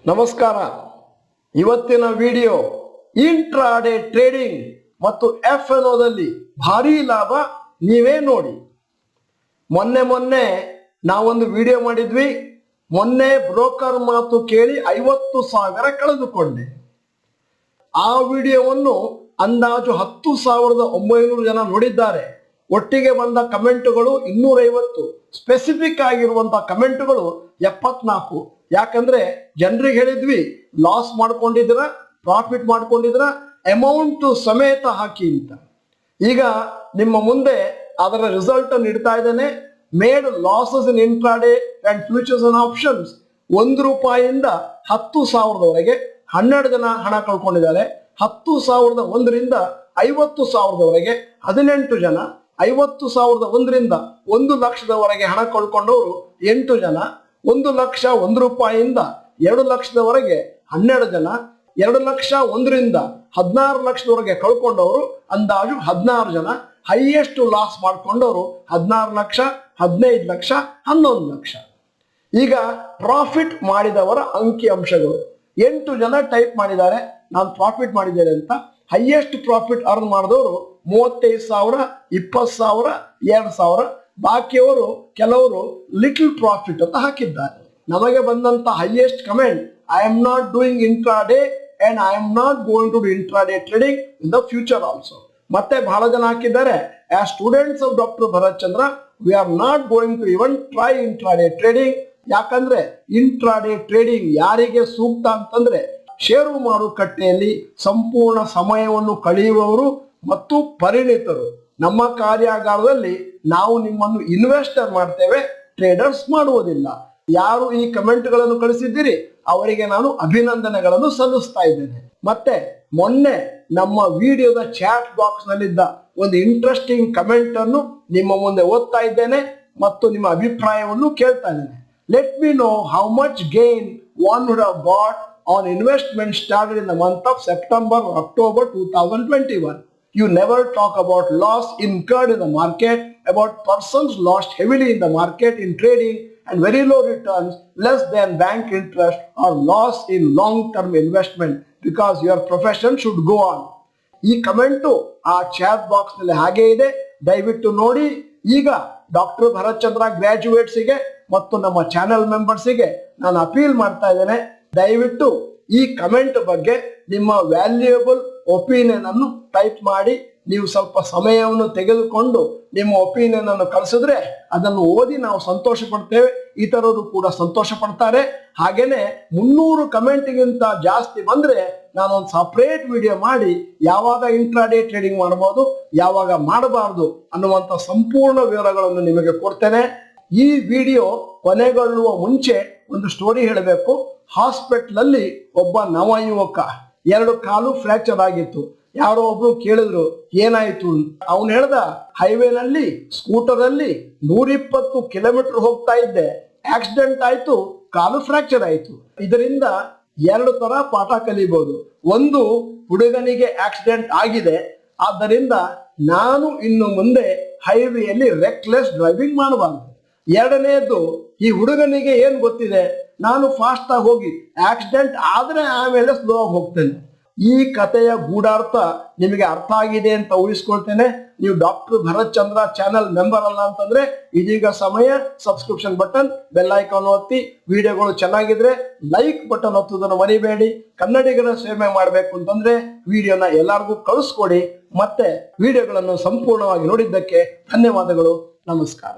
ನಮಸ್ಕಾರ. ಇವತ್ತಿನ video intraday trading ಮತ್ತು ಎಫ್ಎನ್ಒದಲ್ಲಿ ಭಾರಿ ಲಾಭ ನೀವೇ ನೋಡಿ. ಮೊನ್ನೆ ನಾವೊಂದು ವಿಡಿಯೋ ಮಾಡಿದ್ವಿ. ಮೊನ್ನೆ ಬ್ರೋಕರ್ ಮಾತು ಕೇಳಿ 50,000 ಕಳೆದುಕೊಂಡೆ. ಆ ವಿಡಿಯೋವನ್ನು ಅಂದಾಜು 10,900 ಜನ ನೋಡಿದ್ದಾರೆ. ಒಟ್ಟಿಗೆ ಬಂದ ಕಮೆಂಟ್ಗಳು 250, ಸ್ಪೆಸಿಫಿಕ್ ಆಗಿರುವಂತಹ ಕಮೆಂಟ್ಗಳು 74. ಯಾಕಂದ್ರೆ ಜನರಿಗೆ ಹೇಳಿದ್ವಿ ಲಾಸ್ ಮಾಡ್ಕೊಂಡಿದ್ರ ಪ್ರಾಫಿಟ್ ಮಾಡ್ಕೊಂಡಿದ್ರ ಅಮೌಂಟ್ ಸಮೇತ ಹಾಕಿ ಅಂತ. ಈಗ ನಿಮ್ಮ ಮುಂದೆ ಅದರ ರಿಸಲ್ಟ್ ಅನ್ನು ಇಡ್ತಾ ಇದ್ದೇನೆ. Made losses in intraday and futures and options ₹1 10,000ವರೆಗೆ 12 ಜನ ಹಣ ಕಳ್ಕೊಂಡಿದ್ದಾರೆ. 10,001ರಿಂದ 50,000ವರೆಗೆ 18 ಜನ, 50,001ರಿಂದ 1,00,000ವರೆಗೆ ಹಣ ಕಳ್ಕೊಂಡವರು 8 ಜನ, ₹1,01ಯಿಂದ 2,00,000ವರೆಗೆ 12 ಜನ, 2,01ರಿಂದ 16,00,000ವರೆಗೆ ಕಳ್ಕೊಂಡವರು ಅಂದಾಜು 16 ಜನ, ಹೈಯೆಸ್ಟ್ ಲಾಸ್ ಮಾಡ್ಕೊಂಡವರು 16 ಲಕ್ಷ, 15 ಲಕ್ಷ, 11 ಲಕ್ಷ. ಈಗ ಪ್ರಾಫಿಟ್ ಮಾಡಿದವರ ಅಂಕಿ ಅಂಶಗಳು 8 ಜನ ಟೈಪ್ ಮಾಡಿದ್ದಾರೆ ನಾನು ಪ್ರಾಫಿಟ್ ಮಾಡಿದ್ದೇನೆ ಅಂತ. ಹೈಯೆಸ್ಟ್ ಪ್ರಾಫಿಟ್ ಅರ್ನ್ ಮಾಡಿದವರು 35,000, 20,000, 2,000. ಬಾಕಿಯವರು ಕೆಲವರು ಲಿಟಲ್ ಪ್ರಾಫಿಟ್ ಅಂತ ಹಾಕಿದ್ದಾರೆ. ನಮಗೆ ಬಂದಂತ highest comment, I am not doing intraday and I am not going to do intraday trading in the future also. ಮತ್ತೆ ಬಹಳ ಜನ ಹಾಕಿದ್ದಾರೆ, as students of doctor Bharat Chandra we are not going to even try intraday trading. ಯಾಕಂದ್ರೆ intraday trading ಯಾರಿಗೆ ಸೂಕ್ತ ಅಂತಂದ್ರೆ ಷೇರು ಮಾರುಕಟ್ಟೆಯಲ್ಲಿ ಸಂಪೂರ್ಣ ಸಮಯವನ್ನು ಕಳೆಯುವವರು ಮತ್ತು ಪರಿಣಿತರು. ನಮ್ಮ ಕಾರ್ಯಾಗಾರದಲ್ಲಿ ನಾವು ನಿಮ್ಮನ್ನು ಇನ್ವೆಸ್ಟರ್ ಮಾಡ್ತೇವೆ, ಟ್ರೇಡರ್ಸ್ ಮಾಡುವುದಿಲ್ಲ. ಯಾರು ಈ ಕಮೆಂಟ್ಗಳನ್ನು ಕಳಿಸಿದ್ದೀರಿ ಅವರಿಗೆ ನಾನು ಅಭಿನಂದನೆಗಳನ್ನು ಸಲ್ಲಿಸ್ತಾ ಇದ್ದೇನೆ. ಮತ್ತೆ ಮೊನ್ನೆ ನಮ್ಮ ವಿಡಿಯೋದ ಚಾಟ್ ಬಾಕ್ಸ್ ನಲ್ಲಿದ್ದ ಒಂದು ಇಂಟ್ರೆಸ್ಟಿಂಗ್ ಕಮೆಂಟ್ ಅನ್ನು ನಿಮ್ಮ ಮುಂದೆ ಓದ್ತಾ ಇದ್ದೇನೆ ಮತ್ತು ನಿಮ್ಮ ಅಭಿಪ್ರಾಯವನ್ನು ಕೇಳ್ತಾ ಇದ್ದೇನೆ. Let me know how much gain one would have got on investment started in the month of September or October 2021. You never talk about loss incurred in the market, about persons lost heavily in the market in trading and very low returns, less than bank interest, or loss in long-term investment because your profession should go on. ಈ comment ಆ chat box ನಲ್ಲಿ ಹಾಗೆ ಇದೆ, ದಯವಿಟ್ಟು ನೋಡಿ. ಈಗ doctor Bharat ಚಂದ್ರ ಗ್ರಾಜುಯೇಟ್ಸ್ಗೆ ಮತ್ತು ನಮ್ಮ ಚಾನೆಲ್ ಮೆಂಬರ್ಸ್ಗೆ ನಾನು ಅಪೀಲ್ ಮಾಡ್ತಾ ಇದ್ದೇನೆ, ದಯವಿಟ್ಟು ಈ ಕಮೆಂಟ್ ಬಗ್ಗೆ ನಿಮ್ಮ ವ್ಯಾಲ್ಯೂಯಬಲ್ ಒಪಿನಿಯನ್ ಅನ್ನು ಟೈಪ್ ಮಾಡಿ. ನೀವು ಸ್ವಲ್ಪ ಸಮಯವನ್ನು ತೆಗೆದುಕೊಂಡು ನಿಮ್ಮ ಒಪಿನಿಯನ್ ಅನ್ನು ಕಳಿಸಿದ್ರೆ ಅದನ್ನು ಓದಿ ನಾವು ಸಂತೋಷ ಪಡ್ತೇವೆ, ಇತರರು ಕೂಡ ಸಂತೋಷ ಪಡ್ತಾರೆ. ಹಾಗೇನೆ 300 ಕಮೆಂಟ್ಗಿಂತ ಜಾಸ್ತಿ ಬಂದ್ರೆ ನಾನೊಂದು ಸಪರೇಟ್ ವಿಡಿಯೋ ಮಾಡಿ ಯಾವಾಗ ಇಂಟ್ರಾಡೇ ಟ್ರೇಡಿಂಗ್ ಮಾಡಬಹುದು, ಯಾವಾಗ ಮಾಡಬಾರ್ದು ಅನ್ನುವಂಥ ಸಂಪೂರ್ಣ ವಿವರಗಳನ್ನು ನಿಮಗೆ ಕೊಡ್ತೇನೆ. ಈ ವಿಡಿಯೋ ಕೊನೆಗೊಳ್ಳುವ ಮುಂಚೆ ಒಂದು ಸ್ಟೋರಿ ಹೇಳಬೇಕು. ಹಾಸ್ಪಿಟಲ್ ಅಲ್ಲಿ ಒಬ್ಬ ನವ ಯುವಕ 2 ಕಾಲು ಫ್ರಾಕ್ಚರ್ ಆಗಿತ್ತು. ಯಾರೋ ಒಬ್ರು ಕೇಳಿದ್ರು ಏನಾಯ್ತು. ಅವನು ಹೇಳ್ದ, ಹೈವೇನಲ್ಲಿ ಸ್ಕೂಟರ್ ಅಲ್ಲಿ 120 ಕಿಲೋಮೀಟರ್ ಹೋಗ್ತಾ ಇದ್ದೆ, ಆಕ್ಸಿಡೆಂಟ್ ಆಯ್ತು, ಕಾಲು ಫ್ರಾಕ್ಚರ್ ಆಯ್ತು. ಇದರಿಂದ 2 ತರ ಪಾಠ ಕಲಿಬಹುದು. ಒಂದು, ಹುಡುಗನಿಗೆ ಆಕ್ಸಿಡೆಂಟ್ ಆಗಿದೆ, ಆದ್ದರಿಂದ ನಾನು ಇನ್ನು ಮುಂದೆ ಹೈವೇಯಲ್ಲಿ ರೆಕ್ಲೆಸ್ ಡ್ರೈವಿಂಗ್ ಮಾಡಬಾರ್ದು. ಎರಡನೇದು, ಈ ಹುಡುಗನಿಗೆ ಏನ್ ಗೊತ್ತಿದೆ, ನಾನು ಫಾಸ್ಟ್ ಆಗಿ ಹೋಗಿ ಆಕ್ಸಿಡೆಂಟ್ ಆದ್ರೆ ಆಮೇಲೆ ಸ್ಲೋ ಆಗಿ ಹೋಗ್ತೇನೆ. ಈ ಕಥೆಯ ಗೂಢಾರ್ಥ ನಿಮಗೆ ಅರ್ಥ ಆಗಿದೆ ಅಂತ ಊಹಿಸ್ಕೊಳ್ತೇನೆ. ನೀವು ಡಾಕ್ಟರ್ ಭರತ್ ಚಂದ್ರ ಚಾನೆಲ್ ಮೆಂಬರ್ ಅಲ್ಲ ಅಂತಂದ್ರೆ ಇದೀಗ ಸಮಯ, ಸಬ್ಸ್ಕ್ರಿಪ್ಷನ್ ಬಟನ್, ಬೆಲ್ ಐಕಾನ್ ಒತ್ತಿ. ವಿಡಿಯೋಗಳು ಚೆನ್ನಾಗಿದ್ರೆ ಲೈಕ್ ಬಟನ್ ಒತ್ತುವುದನ್ನು ಮರಿಬೇಡಿ. ಕನ್ನಡಿಗರ ಸೇವೆ ಮಾಡಬೇಕು ಅಂತಂದ್ರೆ ವಿಡಿಯೋನ ಎಲ್ಲರಿಗೂ ಕಳಿಸ್ಕೊಡಿ. ಮತ್ತೆ ವಿಡಿಯೋಗಳನ್ನು ಸಂಪೂರ್ಣವಾಗಿ ನೋಡಿದ್ದಕ್ಕೆ ಧನ್ಯವಾದಗಳು. ನಮಸ್ಕಾರ.